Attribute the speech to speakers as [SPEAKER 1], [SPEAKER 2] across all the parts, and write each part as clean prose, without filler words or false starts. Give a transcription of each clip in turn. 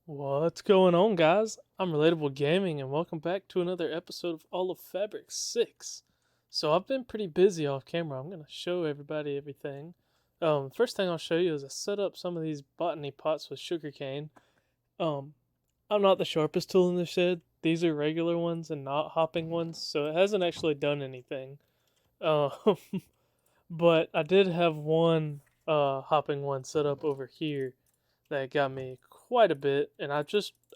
[SPEAKER 1] What's going on, guys? I'm Relatable Gaming, and welcome back to another episode of All of Fabric 6. So, I've been pretty busy off camera. I'm going to show everybody everything. First thing I'll show you is I set up some of these botany pots with sugarcane. Um, I'm not the sharpest tool in the shed. These are regular ones and not hopping ones, so it hasn't actually done anything. Um, but I did have one hopping one set up over here that got me quite a bit, and I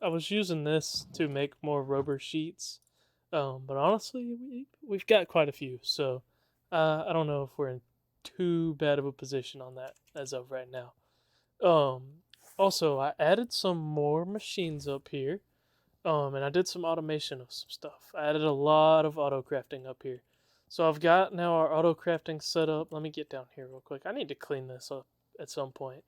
[SPEAKER 1] was using this to make more rubber sheets. But honestly, we've got quite a few, so I don't know if we're in too bad of a position on that as of right now. Um, Also, I added some more machines up here, and I did some automation of some stuff. I added a lot of auto crafting up here. So I've got now our auto crafting set up. Let me get down here real quick. I need to clean this up at some point.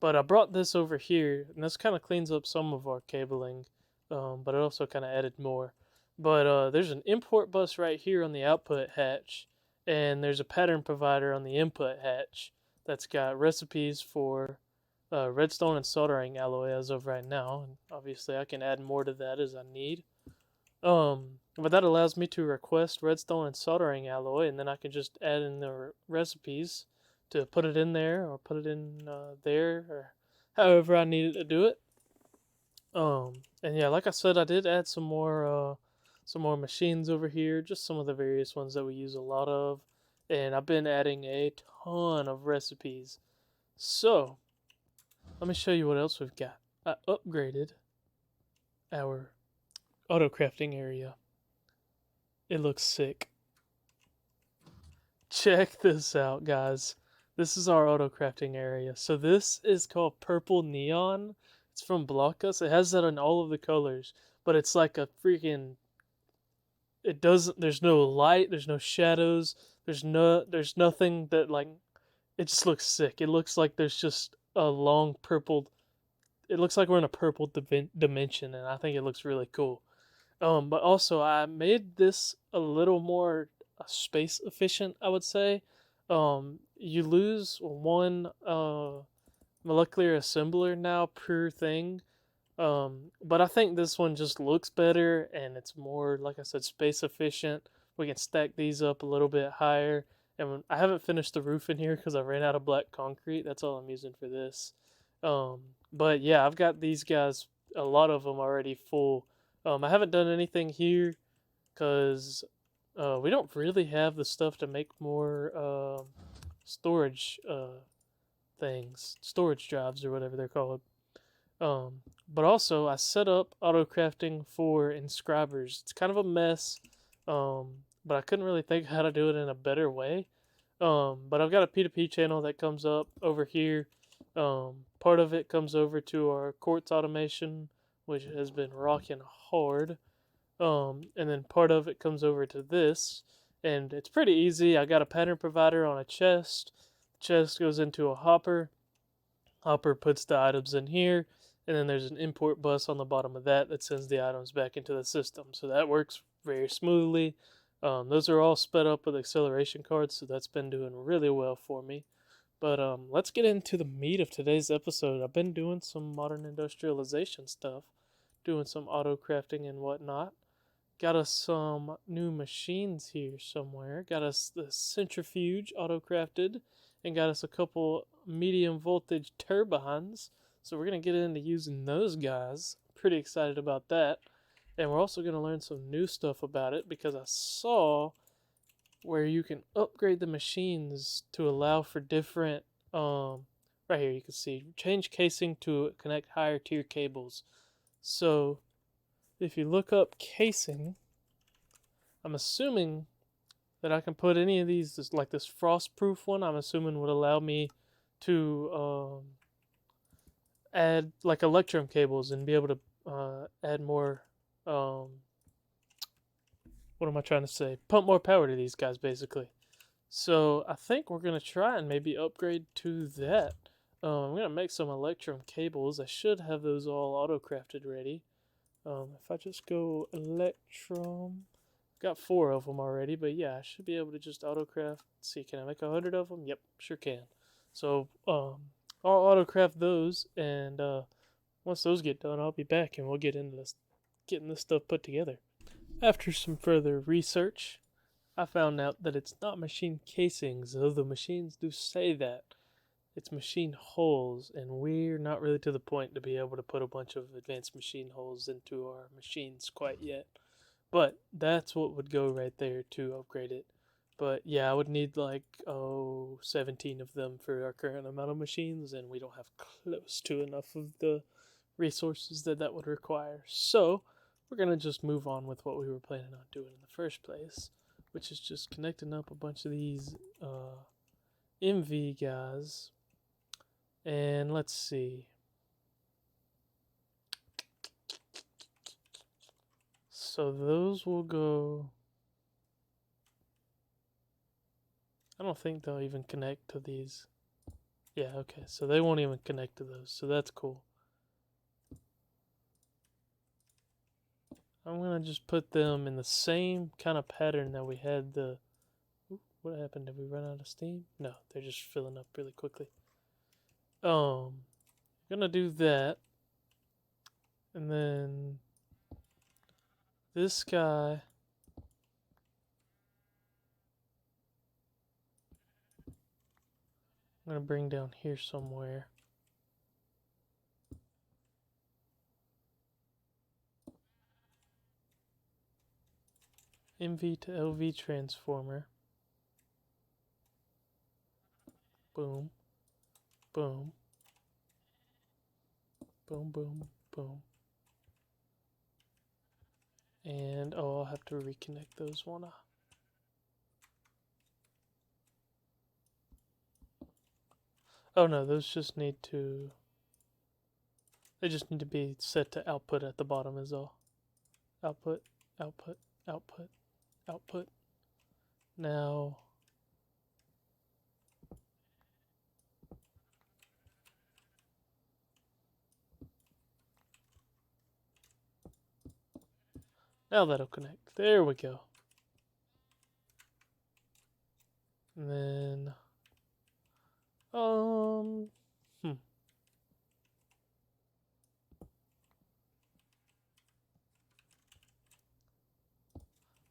[SPEAKER 1] But I brought this over here, and this kind of cleans up some of our cabling, but it also kind of added more. But there's an import bus right here on the output hatch, and there's a pattern provider on the input hatch that's got recipes for redstone and soldering alloy as of right now, and obviously I can add more to that as I need. But that allows me to request redstone and soldering alloy, and then I can just add in the recipes to put it in there or put it in there or however I needed to do it. And yeah, like I said, I did add some more machines over here, just some of the various ones that we use a lot of, and I've been adding a ton of recipes. So let me show you what else we've got. I upgraded our auto crafting area. It looks sick. Check this out, guys. This is our auto crafting area. So this is called Purple Neon. It's from Blockus. It has that in all of the colors, but it's like a freaking. It doesn't. There's no light. There's no shadows. There's nothing that like. It just looks sick. It looks like there's just a long purple. It looks like we're in a purple dimension, and I think it looks really cool. But also I made this a little more space efficient, I would say. You lose one molecular assembler now per thing. But I think this one just looks better and it's more, like I said, space efficient. We can stack these up a little bit higher. And I haven't finished the roof in here because I ran out of black concrete. That's all I'm using for this. But yeah, I've got these guys, a lot of them already full. I haven't done anything here because we don't really have the stuff to make more storage things, storage drives or whatever they're called. But also, I set up auto crafting for inscribers. It's kind of a mess, but I couldn't really think how to do it in a better way. But I've got a P2P channel that comes up over here. Part of it comes over to our quartz automation, which has been rocking hard. And then part of it comes over to this, and it's pretty easy. I got a pattern provider on a chest. The chest goes into a hopper. Hopper puts the items in here, and then there's an import bus on the bottom of that that sends the items back into the system. So that works very smoothly. Those are all sped up with acceleration cards, so that's been doing really well for me. But let's get into the meat of today's episode. I've been doing some modern industrialization stuff, doing some auto crafting and whatnot. Got us some new machines here somewhere. Got us the centrifuge auto crafted, and got us a couple medium voltage turbines. So we're gonna get into using those guys. Pretty excited about that. And we're also gonna learn some new stuff about it because I saw where you can upgrade the machines to allow for different right here you can see change casing to connect higher tier cables. So if you look up casing, I'm assuming that I can put any of these, like this frost proof one, I'm assuming would allow me to add like electrum cables and be able to add more what am I trying to say? Pump more power to these guys, basically. So I think we're gonna try and maybe upgrade to that. I'm gonna make some electrum cables. I should have those all auto crafted ready. If I just go electrum, got 4 of them already, but yeah, I should be able to just auto craft. Let's see, can I make 100 of them? Yep, sure can. So I'll auto craft those, and once those get done, I'll be back and we'll get into this, getting this stuff put together. After some further research, I found out that it's not machine casings, though the machines do say that. It's machine holes, and we're not really to the point to be able to put a bunch of advanced machine holes into our machines quite yet. But that's what would go right there to upgrade it. But yeah, I would need like 17 of them for our current amount of machines, and we don't have close to enough of the resources that that would require. So we're gonna just move on with what we were planning on doing in the first place, which is just connecting up a bunch of these MV guys. And let's see. So those will go. I don't think they'll even connect to these. Yeah, okay. So they won't even connect to those. So that's cool. I'm going to just put them in the same kind of pattern that we had the... Ooh, what happened? Did we run out of steam? No, they're just filling up really quickly. Gonna do that. And then this guy... I'm going to bring down here somewhere. MV to LV transformer. Boom. Boom. Boom, boom, boom. And, oh, I'll have to reconnect those, won't I? Oh no, those just need to... They just need to be set to output at the bottom is all. Output, output, output, output. Now... Now that'll connect. There we go. And then...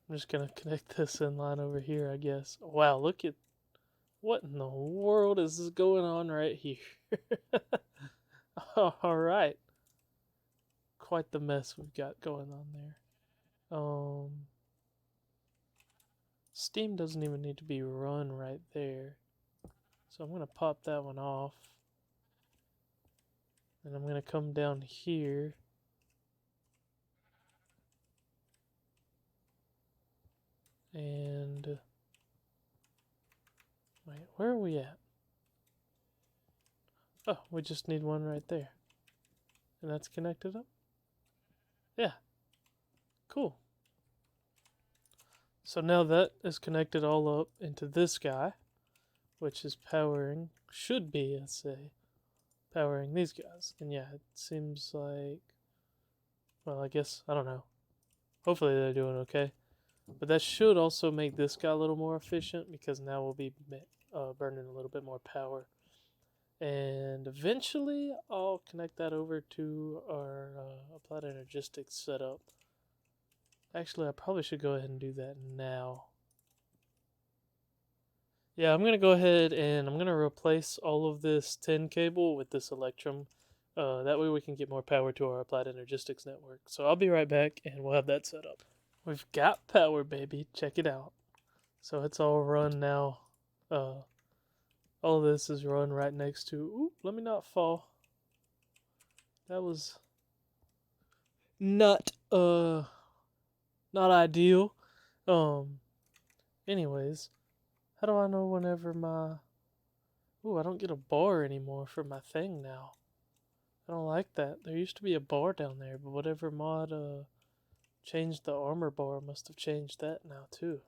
[SPEAKER 1] I'm just gonna connect this in line over here, I guess. Wow, look at... What in the world is going on right here? Alright. Quite the mess we've got going on there. Steam doesn't even need to be run right there. So I'm going to pop that one off. And I'm going to come down here. And... Wait, where are we at? Oh, we just need one right there. And that's connected up? Yeah. Cool. So now that is connected all up into this guy, which is powering, should be, let's say, powering these guys. And yeah, it seems like, well, I guess, I don't know. Hopefully they're doing okay. But that should also make this guy a little more efficient because now we'll be burning a little bit more power. And eventually I'll connect that over to our applied energistics setup. Actually, I probably should go ahead and do that now. Yeah, I'm going to go ahead and I'm going to replace all of this tin cable with this Electrum. That way we can get more power to our applied energistics network. So I'll be right back and we'll have that set up. We've got power, baby. Check it out. So it's all run now. All this is run right next to... Ooh, let me not fall. That was not ideal. Anyways, how do I know whenever my... Ooh, I don't get a bar anymore for my thing now. I don't like that. There used to be a bar down there, but whatever mod changed the armor bar must have changed that now too.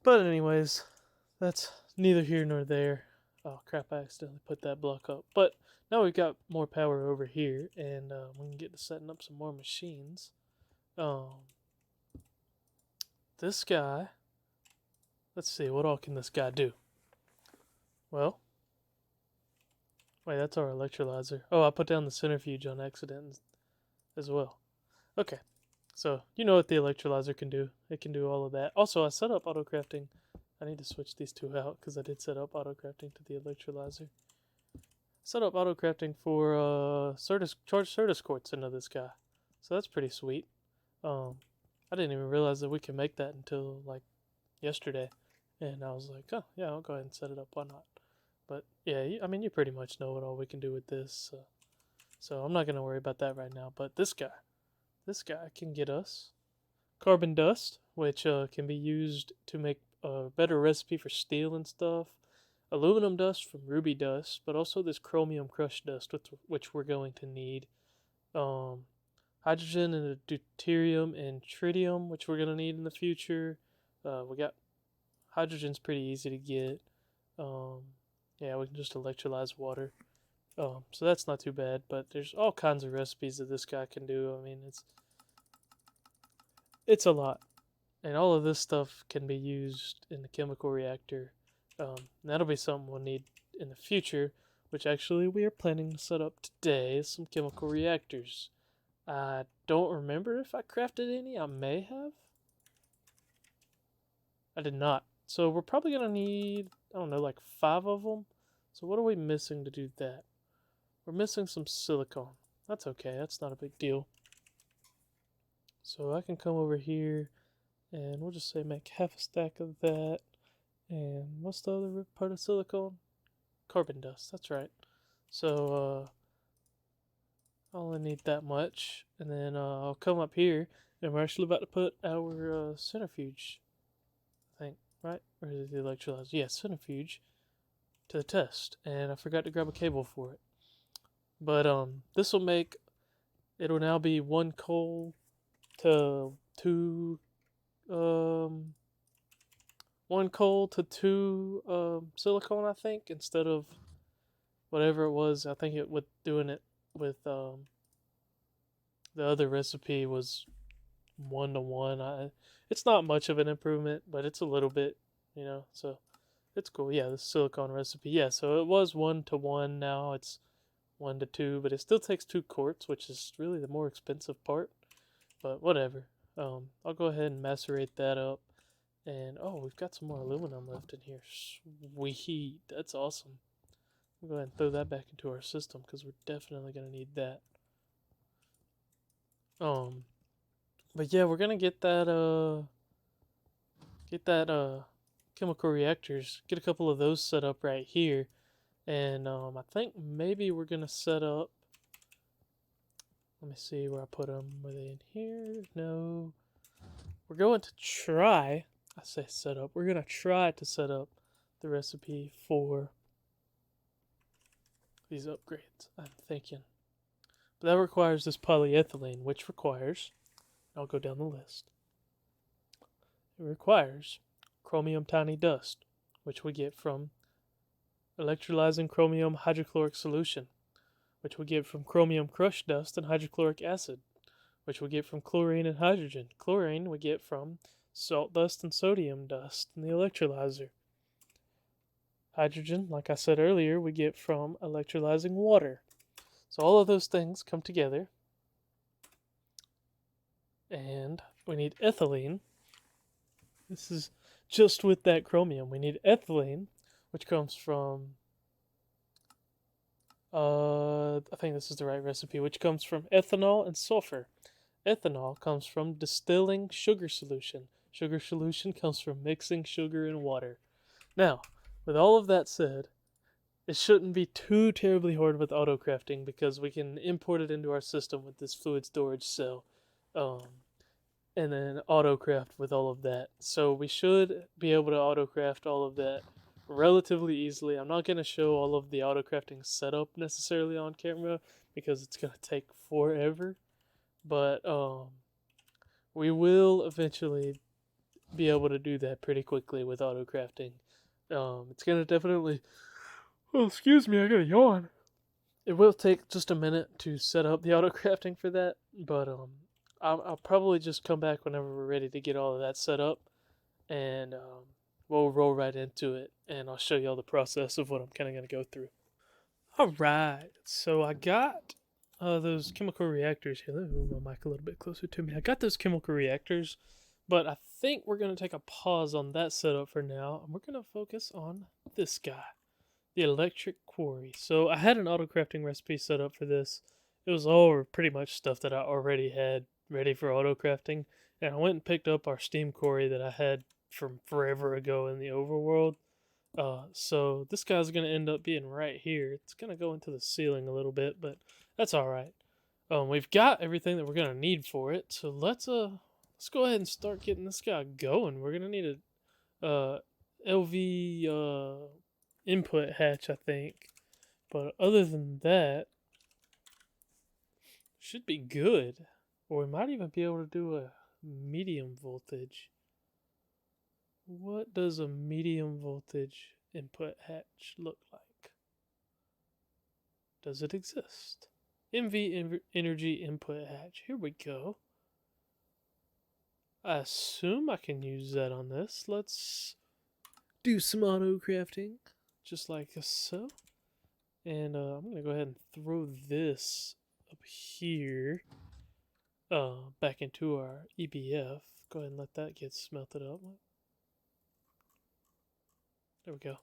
[SPEAKER 1] But anyways, that's neither here nor there. Oh crap, I accidentally put that block up. But now we've got more power over here, and we can get to setting up some more machines. This guy, let's see, what all can this guy do? Well, Wait, that's our electrolyzer. Oh, I put down the centrifuge on accident as well. Okay, so you know what the electrolyzer can do. It can do all of that. Also, I set up auto crafting. I need to switch these two out because I did set up auto crafting to the electrolyzer. Set up auto crafting for charge Certus quartz into this guy. So that's pretty sweet. Um, I didn't even realize that we can make that until like yesterday, and I was like, oh yeah, I'll go ahead and set it up. Why not? But yeah, I mean, you pretty much know what all we can do with this, so I'm not gonna worry about that right now. But this guy can get us carbon dust, which can be used to make a better recipe for steel and stuff. Aluminum dust from ruby dust, but also this chromium crushed dust, which we're going to need. Um, Hydrogen and deuterium and tritium, which we're gonna need in the future. We got hydrogen's pretty easy to get. Um, yeah, we can just electrolyze water. So that's not too bad. But there's all kinds of recipes that this guy can do. I mean, it's a lot, and all of this stuff can be used in the chemical reactor. That'll be something we'll need in the future, which actually we are planning to set up today. Some chemical reactors. I don't remember if I crafted any. I may have. I did not. So we're probably going to need, I don't know, like 5 of them. So what are we missing to do that? We're missing some silicone. That's okay. That's not a big deal. So I can come over here and we'll just say make half a stack of that. And what's the other part of silicone? Carbon dust. That's right. So I only need that much. And then I'll come up here and we're actually about to put our centrifuge, I think, right? Or is it the electrolyzer? Yeah, centrifuge to the test. And I forgot to grab a cable for it. But this will make, it'll now be 1 coal to 2 um 1 coal to 2 silicone, I think, instead of whatever it was. I think it with doing it with the other recipe was 1 to 1. It's not much of an improvement, but it's a little bit, so it's cool. Yeah, the silicone recipe. Yeah, so it was 1 to 1. Now it's 1 to 2, but it still takes 2 quartz, which is really the more expensive part. But whatever. I'll go ahead and macerate that up. And oh, we've got some more aluminum left in here. Sweet, that's awesome. We'll go ahead and throw that back into our system because we're definitely gonna need that. Um, but yeah, we're gonna get that chemical reactors. Get a couple of those set up right here, and I think maybe we're gonna set up. Let me see where I put them. Were they in here? No. We're going to try. I say set up. We're gonna try to set up the recipe for these upgrades. I'm thinking, but that requires this polyethylene, which requires. I'll go down the list. It requires chromium tiny dust, which we get from electrolyzing chromium hydrochloric solution, which we get from chromium crushed dust and hydrochloric acid, which we get from chlorine and hydrogen. Chlorine we get from salt dust and sodium dust in the electrolyzer. Hydrogen, like I said earlier, we get from electrolyzing water. So all of those things come together. And we need ethylene. This is just with that chromium. We need ethylene, which comes from I think this is the right recipe, which comes from ethanol and sulfur. Ethanol comes from distilling sugar solution. Sugar solution comes from mixing sugar and water. Now, with all of that said, it shouldn't be too terribly hard with auto crafting because we can import it into our system with this fluid storage cell, um, and then auto craft with all of that. So we should be able to auto craft all of that relatively easily. I'm not going to show all of the auto crafting setup necessarily on camera because it's going to take forever, but we will eventually be able to do that pretty quickly with auto crafting. It's going to definitely. Oh, excuse me, I got a yawn. It will take just a minute to set up the auto crafting for that, but I'll probably just come back whenever we're ready to get all of that set up, and we'll roll right into it, and I'll show you all the process of what I'm kind of going to go through. Alright, so I got those chemical reactors here. Let me move my mic a little bit closer to me. I got those chemical reactors, but I think we're going to take a pause on that setup for now, and we're going to focus on this guy, the Electric Quarry. So I had an auto crafting recipe set up for this. It was all pretty much stuff that I already had ready for auto crafting, and I went and picked up our steam quarry that I had from forever ago in the overworld. So this guy's gonna end up being right here. It's gonna go into the ceiling a little bit, but that's all right. We've got everything that we're gonna need for it. So let's go ahead and start getting this guy going. We're gonna need a LV input hatch, I think. But other than that, should be good. Or we might even be able to do a medium voltage. What does a medium voltage input hatch look like? Does it exist? MV energy input hatch. Here we go. I assume I can use that on this. Let's do some auto crafting, just like so. And I'm gonna go ahead and throw this up here, back into our EBF. Go ahead and let that get smelted up. There we go.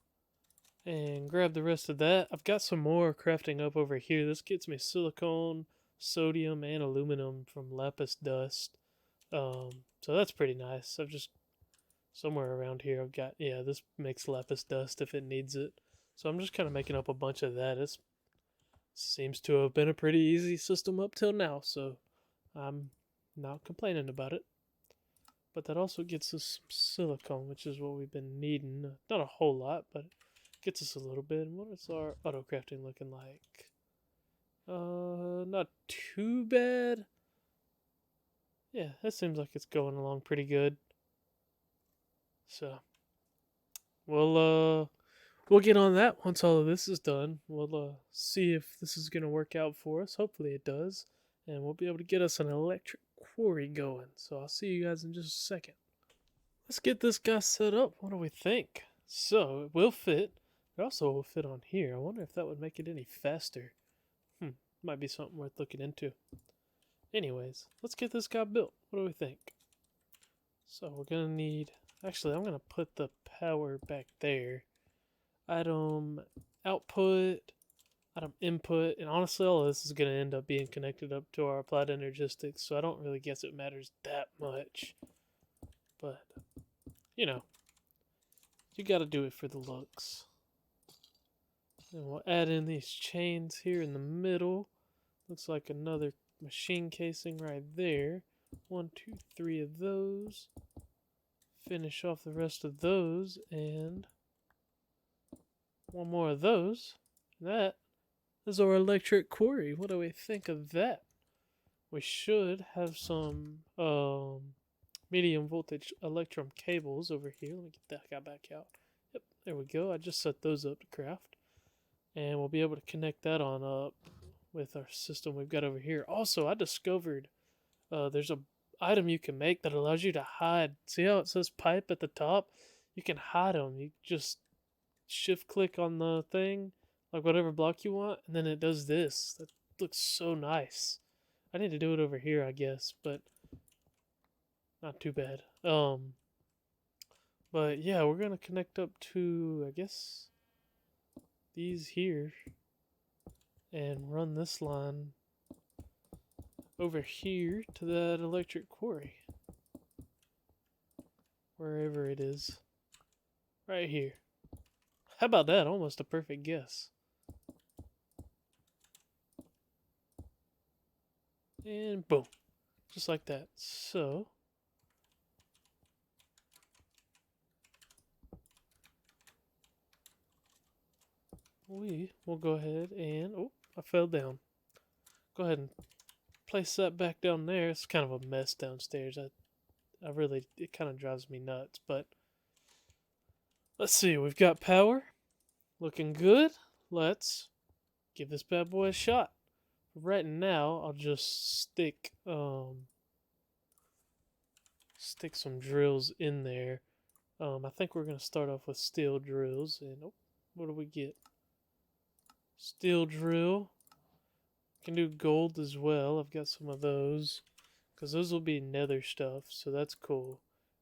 [SPEAKER 1] And grab the rest of that. I've got some more crafting up over here. This gets me silicone, sodium, and aluminum from lapis dust. So that's pretty nice. I've just somewhere around here I've got, yeah, this makes lapis dust if it needs it. So I'm just kind of making up a bunch of that. It seems to have been a pretty easy system up till now, so I'm not complaining about it. But that also gets us some silicone, which is what we've been needing. Not a whole lot, but it gets us a little bit. And what is our auto crafting looking like? Not too bad. Yeah, that seems like it's going along pretty good. So we'll get on that once all of this is done. We'll see if this is gonna work out for us. Hopefully it does, and we'll be able to get us an electric quarry going. So I'll see you guys in just a second. Let's get this guy set up. What do we think? So it will fit. It also will fit on here. I wonder if that would make it any faster. Might be something worth looking into. Anyways, let's get this guy built. What do we think? So we're gonna need, actually I'm gonna put the power back there. Item output, item input, and honestly all of this is gonna end up being connected up to our applied energistics, so I don't really guess it matters that much. But you know, you gotta do it for the looks. And we'll add in these chains here in the middle. Looks like another machine casing right there. 1, 2, 3 of those. Finish off the rest of those, and one more of those. That is our electric quarry. What do we think of that? We should have some medium voltage electrum cables over here. Let me get that guy back out. Yep, there we go. I just set those up to craft. And we'll be able to connect that on up with our system we've got over here. Also, I discovered there's a item you can make that allows you to hide. See how it says pipe at the top? You can hide them. You just shift click on the thing, like whatever block you want, and then it does this. That looks so nice. I need to do it over here, I guess, but not too bad. But yeah, we're gonna connect up to, I guess, these here and run this line over here to that electric quarry, wherever it is, right here. How about that? Almost a perfect guess. And boom, just like that. So we will go ahead and, oh, I fell down. Go ahead and place that back down there. It's kind of a mess downstairs. I really, it kind of drives me nuts, but let's see. We've got power. Looking good. Let's give this bad boy a shot. Right now, I'll just stick some drills in there. I think we're gonna start off with steel drills, and oh, what do we get? Steel drill. Can do gold as well. I've got some of those. Because those will be nether stuff, so that's cool.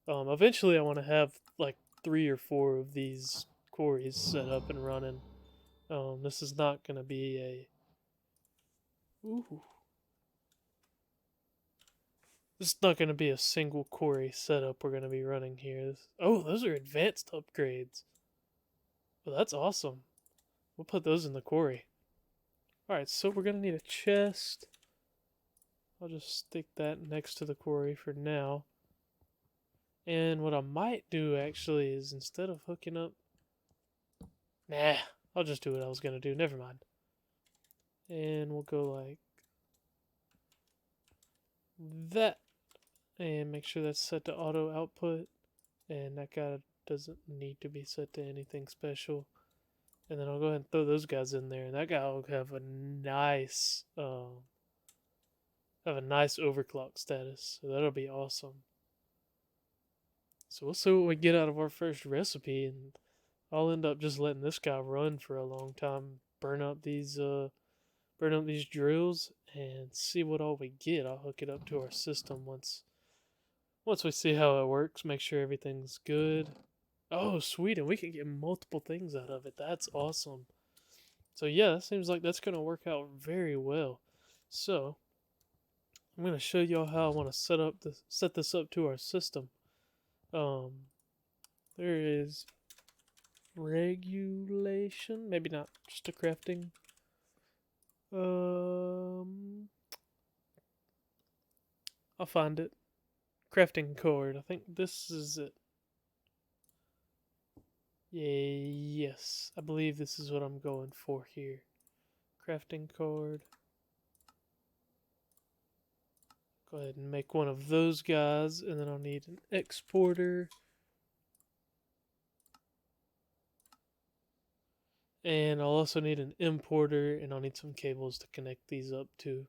[SPEAKER 1] Eventually I want to have like 3 or 4 of these quarries set up and running. This is not going to be a... Ooh. This is not going to be a single quarry setup we're going to be running here. Oh, those are advanced upgrades. Well, that's awesome. We'll put those in the quarry. Alright, so we're going to need a chest. I'll just stick that next to the quarry for now. And what I might do actually is instead of hooking up... Nah, I'll just do what I was going to do. Never mind. And we'll go like that. And make sure that's set to auto output. And that guy doesn't need to be set to anything special. And then I'll go ahead and throw those guys in there. And that guy will have a nice overclock status. So that'll be awesome. So we'll see what we get out of our first recipe, and I'll end up just letting this guy run for a long time, burn up these drills, and see what all we get. I'll hook it up to our system once we see how it works. Make sure everything's good. Oh, sweet, and we can get multiple things out of it. That's awesome. So yeah, it seems like that's gonna work out very well. So I'm gonna show y'all how I want to set this up to our system. There is regulation, maybe not just a crafting. I'll find it. Crafting cord. I think this is it. Yes, I believe this is what I'm going for here. Crafting cord. Go ahead and make one of those guys, and then I'll need an exporter. And I'll also need an importer, and I'll need some cables to connect these up to.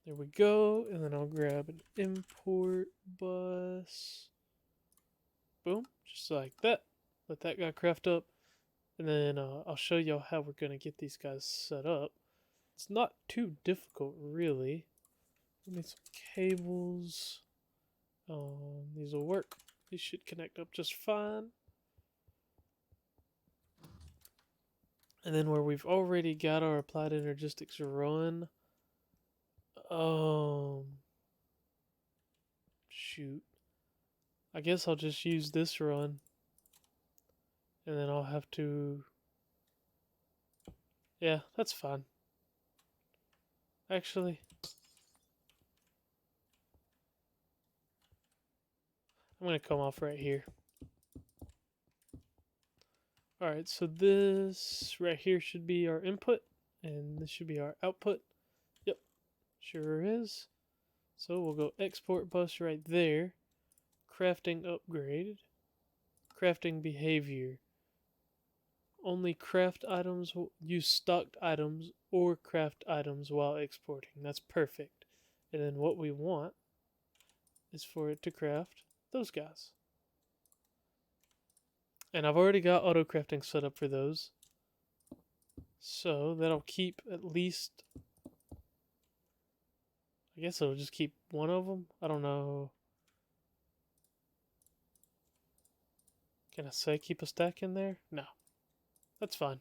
[SPEAKER 1] There we go, and then I'll grab an import bus. Boom, just like that. Let that guy craft up, and then I'll show y'all how we're going to get these guys set up. It's not too difficult, really. We need some cables. These will work. These should connect up just fine. And then where we've already got our applied energistics run, shoot. I guess I'll just use this run, and then I'll have to... Yeah, that's fine. Actually, I'm going to come off right here. Alright, so this right here should be our input, and this should be our output. Yep, sure is. So we'll go export bus right there. Crafting upgrade. Crafting behavior. Only craft items, use stocked items or craft items while exporting. That's perfect. And then what we want is for it to craft those guys. And I've already got auto crafting set up for those. So that'll keep at least... I guess it'll just keep one of them. I don't know. Can I say keep a stack in there? No. That's fine.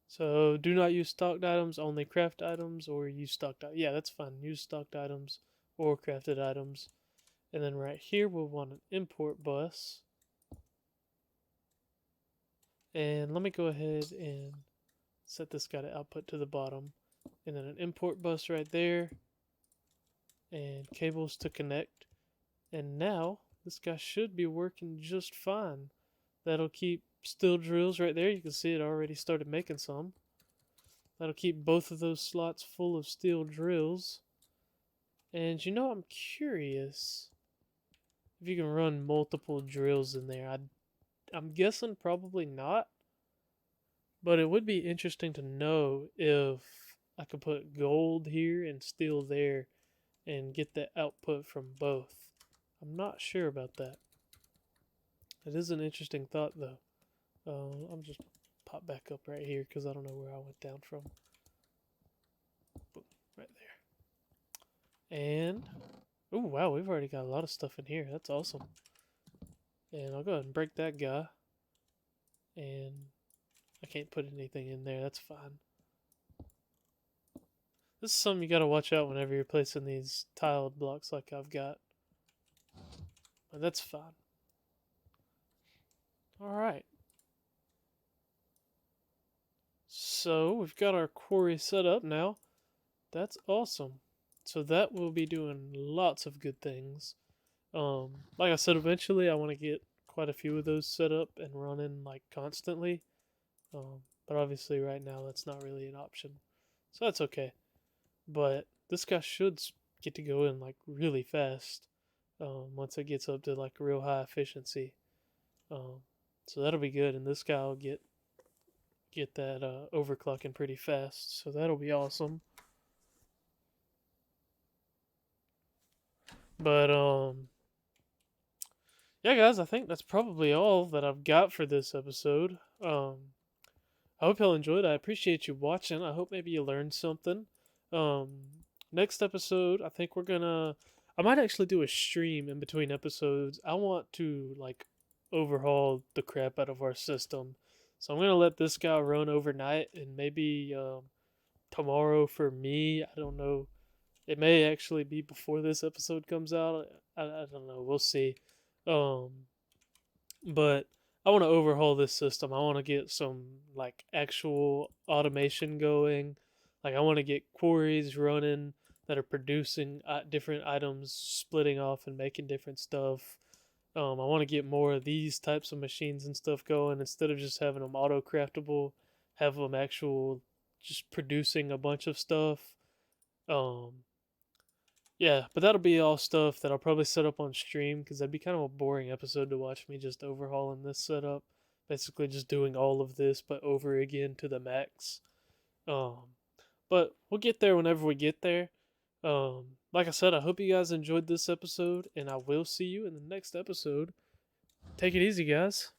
[SPEAKER 1] So do not use stocked items, only craft items, or use stocked items. Yeah, that's fine. Use stocked items or crafted items. And then right here we'll want an import bus. And let me go ahead and set this guy to output to the bottom. And then an import bus right there. And cables to connect. And now this guy should be working just fine. That'll keep steel drills right there. You can see it already started making some. That'll keep both of those slots full of steel drills. And you know, I'm curious if you can run multiple drills in there. I'm guessing probably not. But it would be interesting to know if I could put gold here and steel there and get the output from both. I'm not sure about that. It is an interesting thought, though. I'm just pop back up right here because I don't know where I went down from. Boom, right there. And oh wow, we've already got a lot of stuff in here. That's awesome. And I'll go ahead and break that guy. And I can't put anything in there. That's fine. This is something you gotta watch out whenever you're placing these tiled blocks like I've got. But that's fine. Alright. So we've got our quarry set up now. That's awesome. So that will be doing lots of good things. Like I said, eventually I want to get quite a few of those set up and running like constantly. But obviously right now that's not really an option. So that's okay. But this guy should get to go in like really fast once it gets up to like real high efficiency. So that'll be good, and this guy will get that overclocking pretty fast. So that'll be awesome. But yeah, guys, I think that's probably all that I've got for this episode. I hope y'all enjoyed. I appreciate you watching. I hope maybe you learned something. Um, Next episode, I think I might actually do a stream in between episodes. I want to like overhaul the crap out of our system, so I'm gonna let this guy run overnight, and maybe tomorrow for me. I don't know. It may actually be before this episode comes out. I don't know. We'll see. Um, but I want to overhaul this system. I want to get some like actual automation going. Like I want to get quarries running that are producing different items, splitting off and making different stuff. I want to get more of these types of machines and stuff going instead of just having them auto craftable. Have them actual, just producing a bunch of stuff. Um, yeah, but that'll be all stuff that I'll probably set up on stream because that'd be kind of a boring episode to watch me just overhauling this setup. Basically, just doing all of this but over again to the max. Um, but we'll get there whenever we get there. Like I said, I hope you guys enjoyed this episode, and I will see you in the next episode. Take it easy, guys.